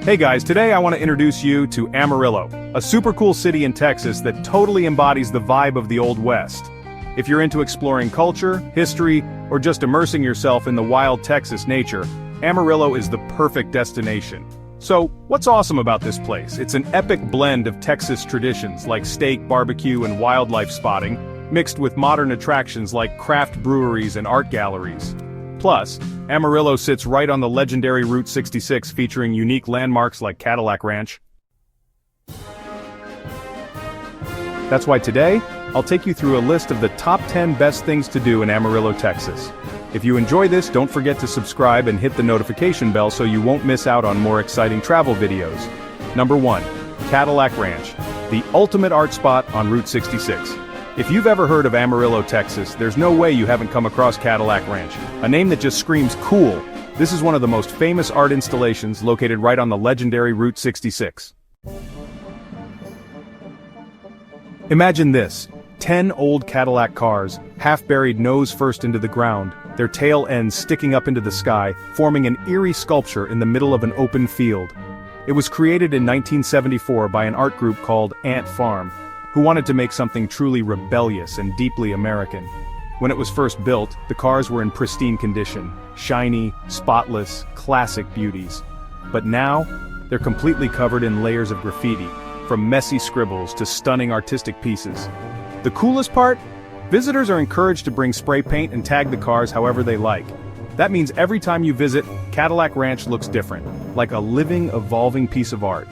Hey guys, today I want to introduce you to Amarillo, a super cool city in Texas that totally embodies the vibe of the Old West. If you're into exploring culture, history, or just immersing yourself in the wild Texas nature, Amarillo is the perfect destination. So, what's awesome about this place? It's an epic blend of Texas traditions like steak, barbecue, and wildlife spotting, mixed with modern attractions like craft breweries and art galleries. Plus, Amarillo sits right on the legendary Route 66 featuring unique landmarks like Cadillac Ranch. That's why today, I'll take you through a list of the top 10 best things to do in Amarillo, Texas. If you enjoy this, don't forget to subscribe and hit the notification bell so you won't miss out on more exciting travel videos. Number 1. Cadillac Ranch, the ultimate art spot on Route 66. If you've ever heard of Amarillo, Texas, there's no way you haven't come across Cadillac Ranch, a name that just screams cool. This is one of the most famous art installations located right on the legendary Route 66. Imagine this, 10 old Cadillac cars, half buried nose first into the ground, their tail ends sticking up into the sky, forming an eerie sculpture in the middle of an open field. It was created in 1974 by an art group called Ant Farm, who wanted to make something truly rebellious and deeply American. When it was first built, the cars were in pristine condition, shiny, spotless, classic beauties. But now, they're completely covered in layers of graffiti, from messy scribbles to stunning artistic pieces. The coolest part? Visitors are encouraged to bring spray paint and tag the cars however they like. That means every time you visit, Cadillac Ranch looks different, like a living, evolving piece of art.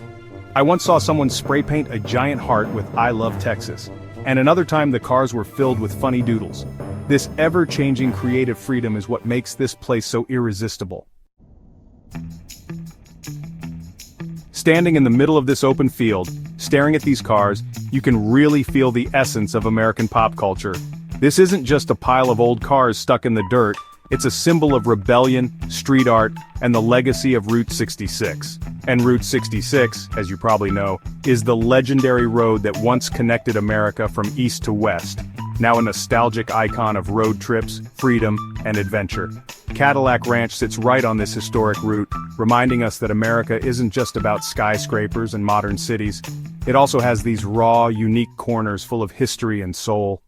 I once saw someone spray paint a giant heart with "I love Texas," and another time the cars were filled with funny doodles. This ever-changing creative freedom is what makes this place so irresistible. Standing in the middle of this open field, staring at these cars, you can really feel the essence of American pop culture. This isn't just a pile of old cars stuck in the dirt, it's a symbol of rebellion, street art, and the legacy of Route 66. And Route 66, as you probably know, is the legendary road that once connected America from east to west, now a nostalgic icon of road trips, freedom, and adventure. Cadillac Ranch sits right on this historic route, reminding us that America isn't just about skyscrapers and modern cities. It also has these raw, unique corners full of history and soul.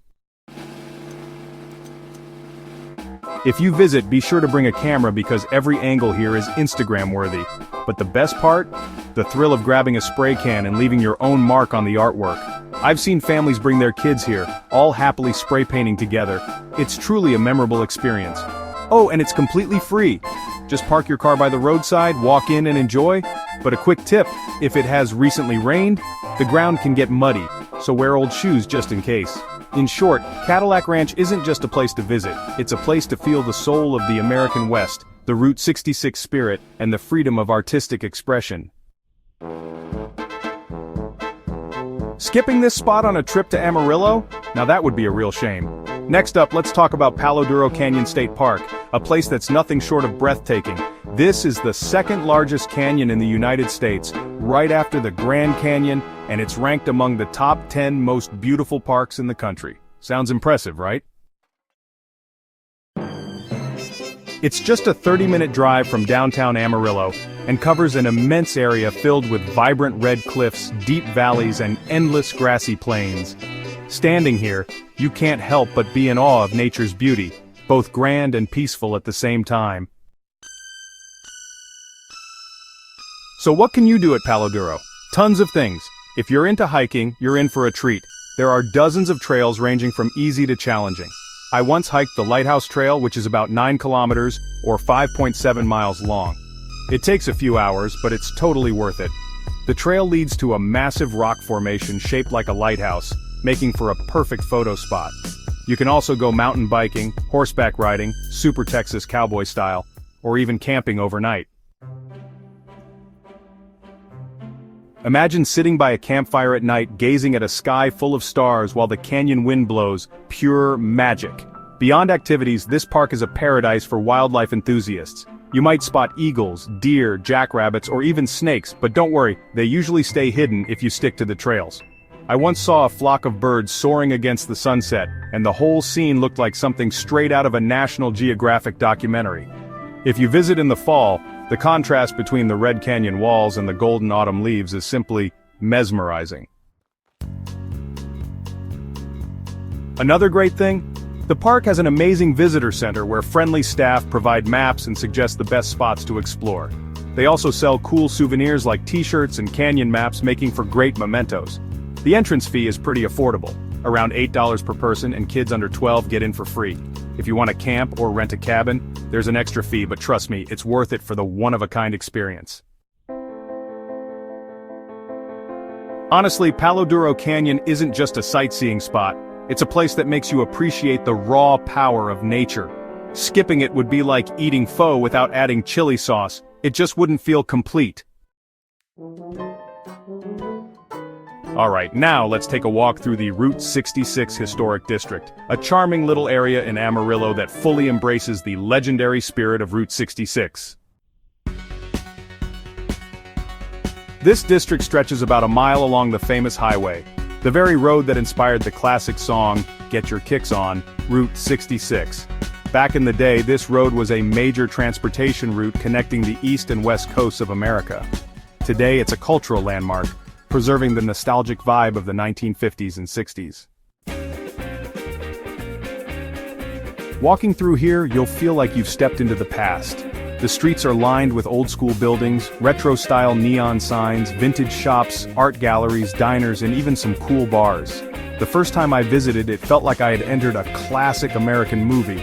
If you visit, be sure to bring a camera because every angle here is Instagram-worthy. But the best part? The thrill of grabbing a spray can and leaving your own mark on the artwork. I've seen families bring their kids here, all happily spray painting together. It's truly a memorable experience. Oh, and it's completely free. Just park your car by the roadside, walk in and enjoy. But a quick tip, if it has recently rained, the ground can get muddy, so wear old shoes just in case. In short, Cadillac Ranch isn't just a place to visit, it's a place to feel the soul of the American West, the Route 66 spirit, and the freedom of artistic expression. Skipping this spot on a trip to Amarillo? Now that would be a real shame. Next up, let's talk about Palo Duro Canyon State Park, a place that's nothing short of breathtaking. This is the second largest canyon in the United States, right after the Grand Canyon, and it's ranked among the top 10 most beautiful parks in the country. Sounds impressive, right? It's just a 30-minute drive from downtown Amarillo, and covers an immense area filled with vibrant red cliffs, deep valleys, and endless grassy plains. Standing here, you can't help but be in awe of nature's beauty, both grand and peaceful at the same time. So what can you do at Palo Duro? Tons of things. If you're into hiking, you're in for a treat. There are dozens of trails ranging from easy to challenging. I once hiked the Lighthouse Trail, which is about 9 kilometers, or 5.7 miles long. It takes a few hours, but it's totally worth it. The trail leads to a massive rock formation shaped like a lighthouse, making for a perfect photo spot. You can also go mountain biking, horseback riding, super Texas cowboy style, or even camping overnight. Imagine sitting by a campfire at night gazing at a sky full of stars while the canyon wind blows, pure magic. Beyond activities, this park is a paradise for wildlife enthusiasts. You might spot eagles, deer, jackrabbits, or even snakes, but don't worry, they usually stay hidden if you stick to the trails. I once saw a flock of birds soaring against the sunset, and the whole scene looked like something straight out of a National Geographic documentary. If you visit in the fall, The contrast between the red canyon walls and the golden autumn leaves is simply mesmerizing. Another great thing? The park has an amazing visitor center where friendly staff provide maps and suggest the best spots to explore. They also sell cool souvenirs like t-shirts and canyon maps, making for great mementos. The entrance fee is pretty affordable, around $8 per person, and kids under 12 get in for free. If you want to camp or rent a cabin, there's an extra fee, but trust me, it's worth it for the one-of-a-kind experience. Honestly, Palo Duro Canyon isn't just a sightseeing spot. It's a place that makes you appreciate the raw power of nature. Skipping it would be like eating pho without adding chili sauce. It just wouldn't feel complete. Alright, now let's take a walk through the Route 66 Historic District, a charming little area in Amarillo that fully embraces the legendary spirit of Route 66. This district stretches about a mile along the famous highway, the very road that inspired the classic song, Get Your Kicks On, Route 66. Back in the day, this road was a major transportation route connecting the east and west coasts of America. Today, it's a cultural landmark, preserving the nostalgic vibe of the 1950s and 60s. Walking through here, you'll feel like you've stepped into the past. The streets are lined with old-school buildings, retro-style neon signs, vintage shops, art galleries, diners, and even some cool bars. The first time I visited, it felt like I had entered a classic American movie.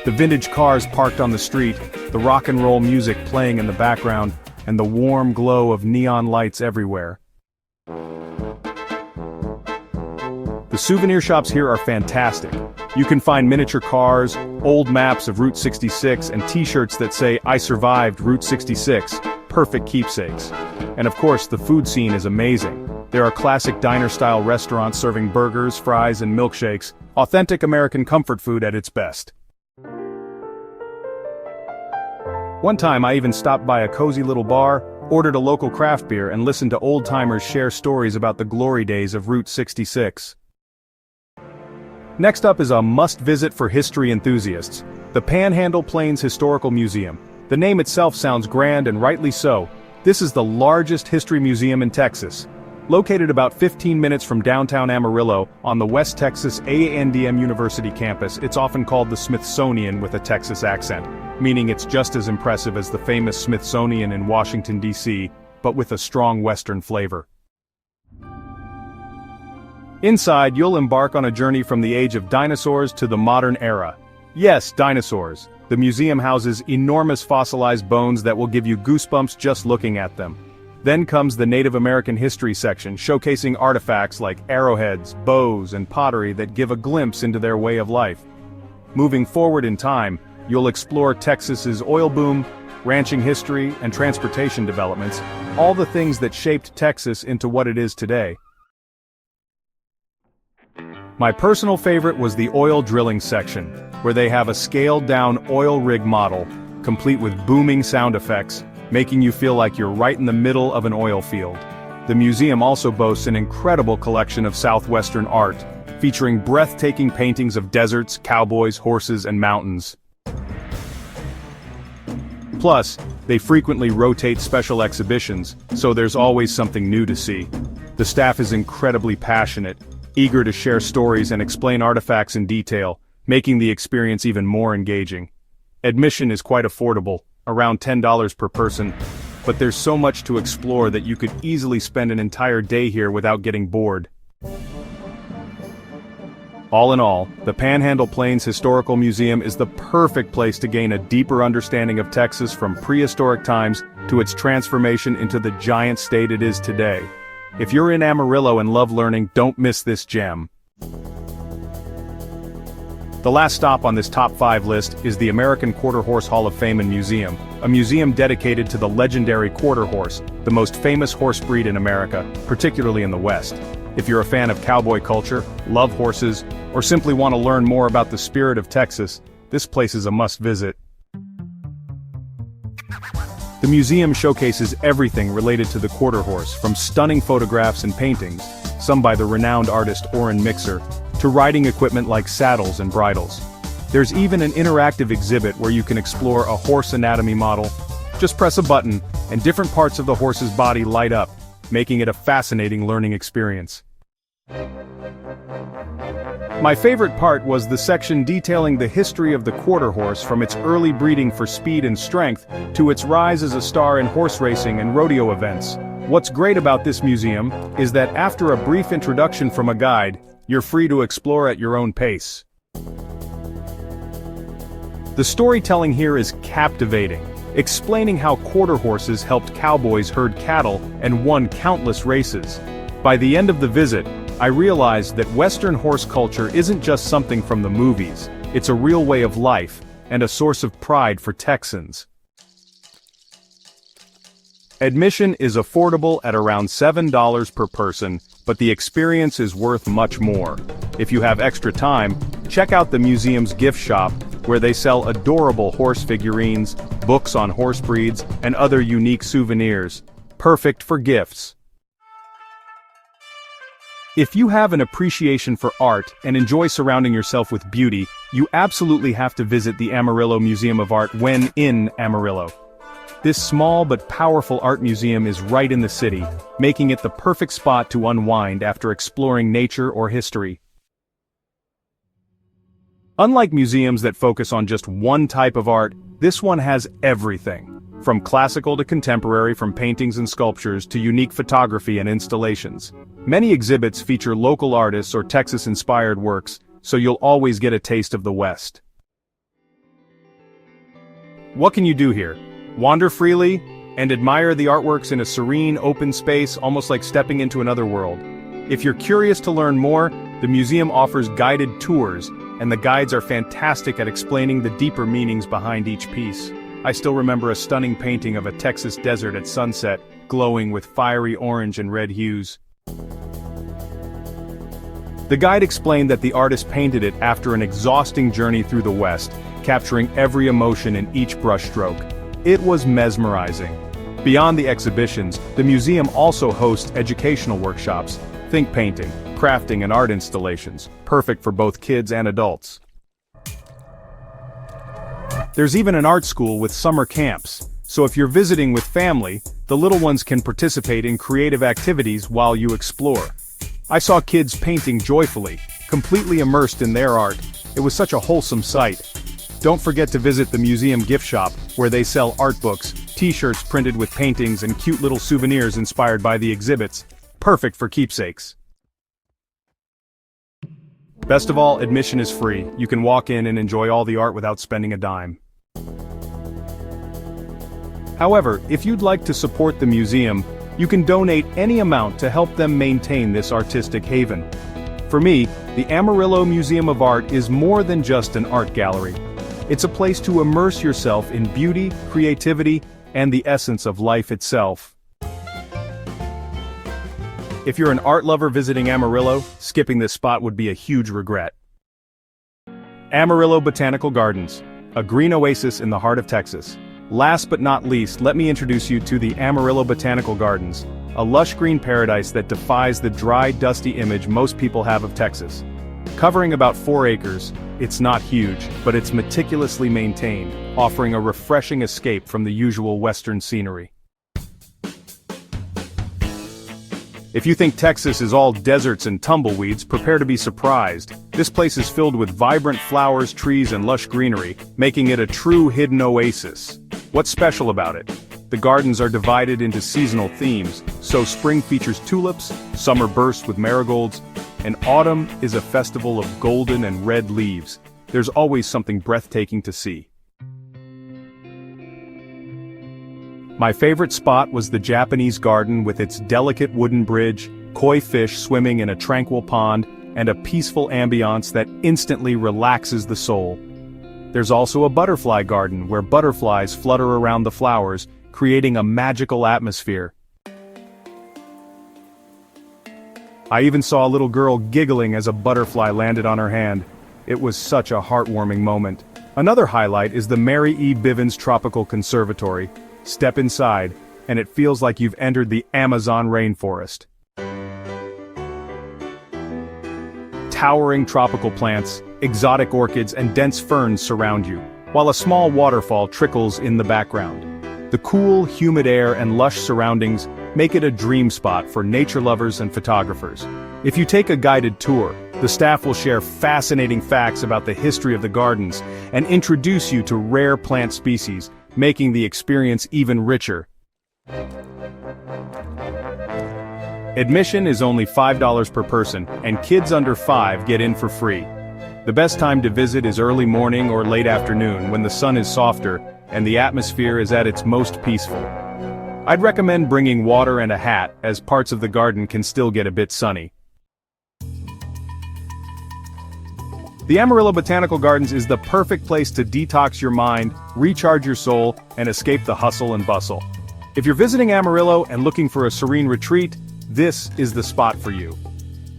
The vintage cars parked on the street, the rock and roll music playing in the background, and the warm glow of neon lights everywhere. The souvenir shops here are fantastic. You can find miniature cars, old maps of Route 66, and t-shirts that say, "I survived Route 66, perfect keepsakes." And of course, the food scene is amazing. There are classic diner-style restaurants serving burgers, fries, and milkshakes, authentic American comfort food at its best. One time I even stopped by a cozy little bar, ordered a local craft beer, and listened to old-timers share stories about the glory days of Route 66. Next up is a must-visit for history enthusiasts, the Panhandle Plains Historical Museum. The name itself sounds grand, and rightly so. This is the largest history museum in Texas. Located about 15 minutes from downtown Amarillo, on the West Texas A&M University campus, it's often called the Smithsonian with a Texas accent, meaning it's just as impressive as the famous Smithsonian in Washington, D.C., but with a strong Western flavor. Inside, you'll embark on a journey from the age of dinosaurs to the modern era. Yes, dinosaurs. The museum houses enormous fossilized bones that will give you goosebumps just looking at them. Then comes the Native American history section, showcasing artifacts like arrowheads, bows, and pottery that give a glimpse into their way of life. Moving forward in time, you'll explore Texas's oil boom, ranching history, and transportation developments, all the things that shaped Texas into what it is today. My personal favorite was the oil drilling section, where they have a scaled-down oil rig model, complete with booming sound effects, making you feel like you're right in the middle of an oil field. The museum also boasts an incredible collection of southwestern art, featuring breathtaking paintings of deserts, cowboys, horses, and mountains. Plus, they frequently rotate special exhibitions, so there's always something new to see. The staff is incredibly passionate, eager to share stories and explain artifacts in detail, making the experience even more engaging. Admission is quite affordable, around $10 per person, but there's so much to explore that you could easily spend an entire day here without getting bored. All in all, the Panhandle Plains Historical Museum is the perfect place to gain a deeper understanding of Texas from prehistoric times to its transformation into the giant state it is today. If you're in Amarillo and love learning, don't miss this gem. The last stop on this top 5 list is the American Quarter Horse Hall of Fame and Museum, a museum dedicated to the legendary quarter horse, the most famous horse breed in America, particularly in the West. If you're a fan of cowboy culture, love horses, or simply want to learn more about the spirit of Texas, this place is a must-visit. The museum showcases everything related to the quarter horse, from stunning photographs and paintings, some by the renowned artist Orrin Mixer, to riding equipment like saddles and bridles. There's even an interactive exhibit where you can explore a horse anatomy model, Just press a button, and different parts of the horse's body light up, making it a fascinating learning experience. My favorite part was the section detailing the history of the quarter horse from its early breeding for speed and strength to its rise as a star in horse racing and rodeo events. What's great about this museum is that after a brief introduction from a guide, you're free to explore at your own pace. The storytelling here is captivating, explaining how quarter horses helped cowboys herd cattle and won countless races. By the end of the visit, I realized that Western horse culture isn't just something from the movies, it's a real way of life, and a source of pride for Texans. Admission is affordable at around $7 per person, but the experience is worth much more. If you have extra time, check out the museum's gift shop, where they sell adorable horse figurines, books on horse breeds, and other unique souvenirs. Perfect for gifts. If you have an appreciation for art and enjoy surrounding yourself with beauty, you absolutely have to visit the Amarillo Museum of Art when in Amarillo. This small but powerful art museum is right in the city, making it the perfect spot to unwind after exploring nature or history. Unlike museums that focus on just one type of art, this one has everything. From classical to contemporary, from paintings and sculptures to unique photography and installations. Many exhibits feature local artists or Texas-inspired works, so you'll always get a taste of the West. What can you do here? Wander freely and admire the artworks in a serene, open space, almost like stepping into another world. If you're curious to learn more, the museum offers guided tours, and the guides are fantastic at explaining the deeper meanings behind each piece. I still remember a stunning painting of a Texas desert at sunset, glowing with fiery orange and red hues. The guide explained that the artist painted it after an exhausting journey through the West, capturing every emotion in each brushstroke. It was mesmerizing. Beyond the exhibitions, the museum also hosts educational workshops, think painting, crafting and art installations, perfect for both kids and adults. There's even an art school with summer camps, so if you're visiting with family, the little ones can participate in creative activities while you explore. I saw kids painting joyfully, completely immersed in their art. It was such a wholesome sight. Don't forget to visit the museum gift shop, where they sell art books, t-shirts printed with paintings and cute little souvenirs inspired by the exhibits. Perfect for keepsakes. Best of all, admission is free. You can walk in and enjoy all the art without spending a dime. However, if you'd like to support the museum, you can donate any amount to help them maintain this artistic haven. For me, the Amarillo Museum of Art is more than just an art gallery. It's a place to immerse yourself in beauty, creativity, and the essence of life itself. If you're an art lover visiting Amarillo, skipping this spot would be a huge regret. Amarillo Botanical Gardens, a green oasis in the heart of Texas. Last but not least, let me introduce you to the Amarillo Botanical Gardens, a lush green paradise that defies the dry, dusty image most people have of Texas. Covering about 4 acres, it's not huge, but it's meticulously maintained, offering a refreshing escape from the usual Western scenery. If you think Texas is all deserts and tumbleweeds, prepare to be surprised. This place is filled with vibrant flowers, trees, and lush greenery, making it a true hidden oasis. What's special about it? The gardens are divided into seasonal themes, so spring features tulips, summer bursts with marigolds, and autumn is a festival of golden and red leaves. There's always something breathtaking to see. My favorite spot was the Japanese garden with its delicate wooden bridge, koi fish swimming in a tranquil pond, and a peaceful ambiance that instantly relaxes the soul. There's also a butterfly garden where butterflies flutter around the flowers, creating a magical atmosphere. I even saw a little girl giggling as a butterfly landed on her hand. It was such a heartwarming moment. Another highlight is the Mary E. Bivens Tropical Conservatory. Step inside, and it feels like you've entered the Amazon rainforest. Towering tropical plants, exotic orchids, and dense ferns surround you, while a small waterfall trickles in the background. The cool, humid air and lush surroundings make it a dream spot for nature lovers and photographers. If you take a guided tour, the staff will share fascinating facts about the history of the gardens and introduce you to rare plant species, making the experience even richer. Admission is only $5 per person, and kids under 5 get in for free. The best time to visit is early morning or late afternoon when the sun is softer and the atmosphere is at its most peaceful. I'd recommend bringing water and a hat, as parts of the garden can still get a bit sunny. The Amarillo Botanical Gardens is the perfect place to detox your mind, recharge your soul, and escape the hustle and bustle. If you're visiting Amarillo and looking for a serene retreat, this is the spot for you.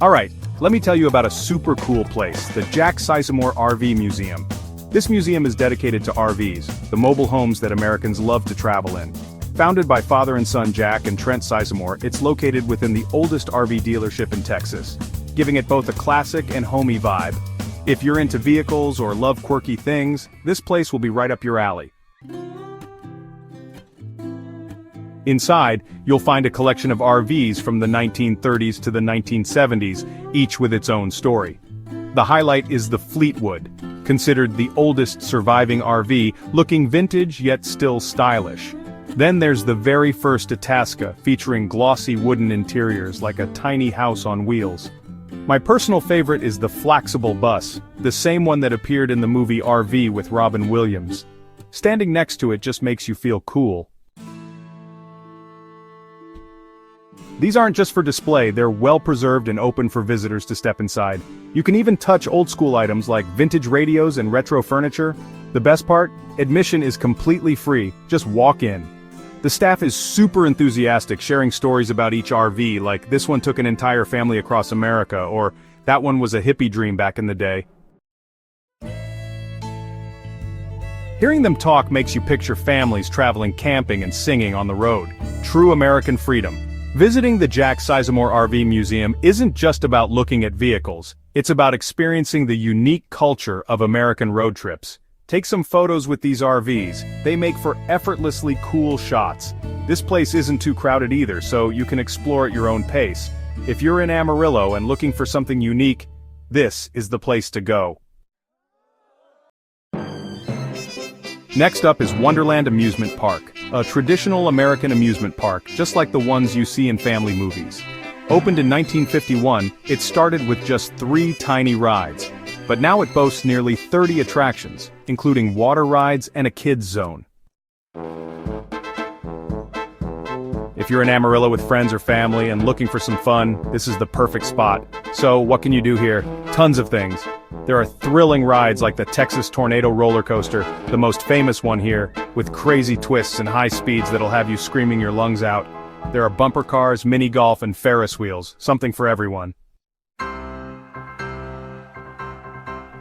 Alright, let me tell you about a super cool place, the Jack Sizemore RV Museum. This museum is dedicated to RVs, the mobile homes that Americans love to travel in. Founded by father and son Jack and Trent Sizemore, it's located within the oldest RV dealership in Texas, giving it both a classic and homey vibe. If you're into vehicles or love quirky things, this place will be right up your alley. Inside, you'll find a collection of RVs from the 1930s to the 1970s, each with its own story. The highlight is the Fleetwood, considered the oldest surviving RV, looking vintage yet still stylish. Then there's the very first Itasca, featuring glossy wooden interiors like a tiny house on wheels. My personal favorite is the Flexible Bus, the same one that appeared in the movie RV with Robin Williams. Standing next to it just makes you feel cool. These aren't just for display, they're well preserved and open for visitors to step inside. You can even touch old school items like vintage radios and retro furniture. The best part? Admission is completely free, just walk in. The staff is super enthusiastic, sharing stories about each RV, like this one took an entire family across America, or that one was a hippie dream back in the day. Hearing them talk makes you picture families traveling camping and singing on the road. True American freedom. Visiting the Jack Sizemore RV Museum isn't just about looking at vehicles, it's about experiencing the unique culture of American road trips. Take some photos with these RVs, they make for effortlessly cool shots. This place isn't too crowded either, so you can explore at your own pace. If you're in Amarillo and looking for something unique, this is the place to go. Next up is Wonderland Amusement Park, a traditional American amusement park, just like the ones you see in family movies. Opened in 1951, it started with just 3 tiny rides, but now it boasts nearly 30 attractions, including water rides and a kids zone. If you're in Amarillo with friends or family and looking for some fun, this is the perfect spot. So what can you do here? Tons of things. There are thrilling rides like the Texas Tornado roller coaster, the most famous one here, with crazy twists and high speeds that'll have you screaming your lungs out. There are bumper cars, mini golf, and Ferris wheels, something for everyone.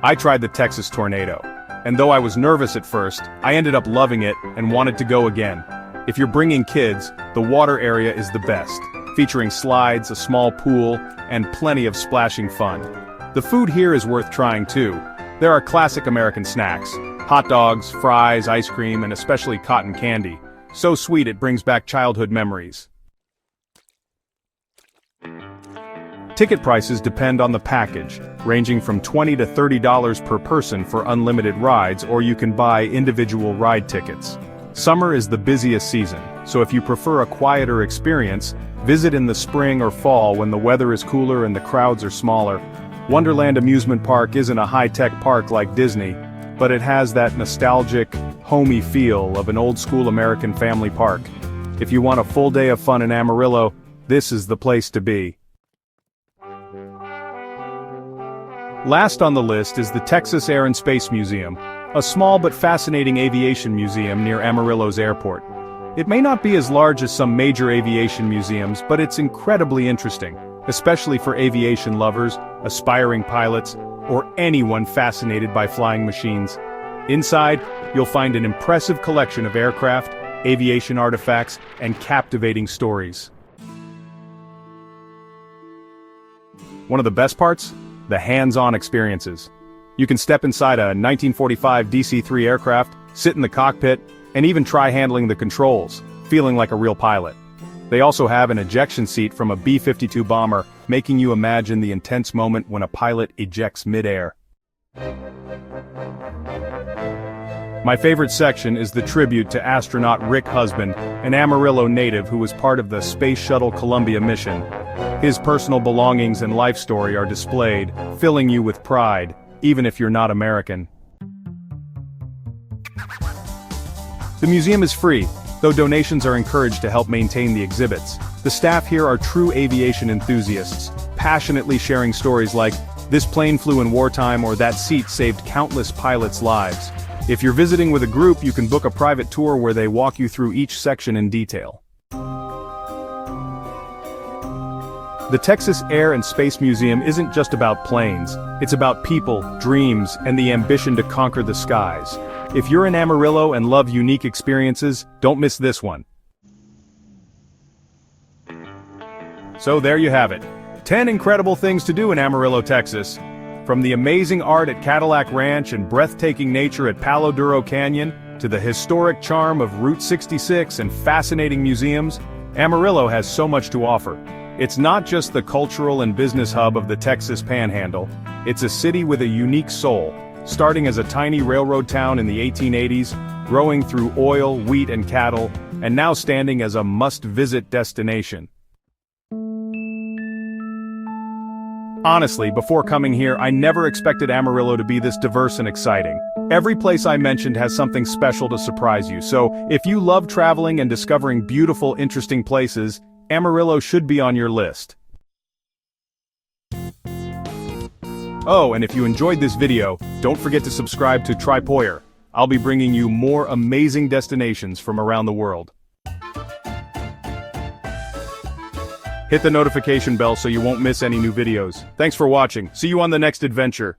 I tried the Texas Tornado, and though I was nervous at first, I ended up loving it and wanted to go again. If you're bringing kids, the water area is the best, featuring slides, a small pool, and plenty of splashing fun. The food here is worth trying too. There are classic American snacks: hot dogs, fries, ice cream, and especially cotton candy. So sweet it brings back childhood memories. Ticket prices depend on the package, ranging from $20 to $30 per person for unlimited rides, or you can buy individual ride tickets. Summer is the busiest season, so if you prefer a quieter experience, visit in the spring or fall when the weather is cooler and the crowds are smaller. Wonderland Amusement Park isn't a high-tech park like Disney, but it has that nostalgic, homey feel of an old-school American family park. If you want a full day of fun in Amarillo, this is the place to be. Last on the list is the Texas Air and Space Museum, a small but fascinating aviation museum near Amarillo's airport. It may not be as large as some major aviation museums, but it's incredibly interesting, especially for aviation lovers, aspiring pilots, or anyone fascinated by flying machines. Inside, you'll find an impressive collection of aircraft, aviation artifacts, and captivating stories. One of the best parts? The hands-on experiences. You can step inside a 1945 DC-3 aircraft, sit in the cockpit, and even try handling the controls, feeling like a real pilot. They also have an ejection seat from a B-52 bomber, making you imagine the intense moment when a pilot ejects mid-air. My favorite section is the tribute to astronaut Rick Husband, an Amarillo native who was part of the Space Shuttle Columbia mission. His personal belongings and life story are displayed, filling you with pride, even if you're not American. The museum is free, though donations are encouraged to help maintain the exhibits. The staff here are true aviation enthusiasts, passionately sharing stories like, "This plane flew in wartime," or "That seat saved countless pilots' lives." If you're visiting with a group, you can book a private tour where they walk you through each section in detail. The Texas Air and Space Museum isn't just about planes, it's about people, dreams, and the ambition to conquer the skies. If you're in Amarillo and love unique experiences, don't miss this one. So there you have it. 10 incredible things to do in Amarillo, Texas. From the amazing art at Cadillac Ranch and breathtaking nature at Palo Duro Canyon, to the historic charm of Route 66 and fascinating museums, Amarillo has so much to offer. It's not just the cultural and business hub of the Texas Panhandle, it's a city with a unique soul, starting as a tiny railroad town in the 1880s, growing through oil, wheat, and cattle, and now standing as a must-visit destination. Honestly, before coming here, I never expected Amarillo to be this diverse and exciting. Every place I mentioned has something special to surprise you, so if you love traveling and discovering beautiful, interesting places, Amarillo should be on your list. Oh, and if you enjoyed this video, don't forget to subscribe to Tripoyer. I'll be bringing you more amazing destinations from around the world. Hit the notification bell so you won't miss any new videos. Thanks for watching. See you on the next adventure.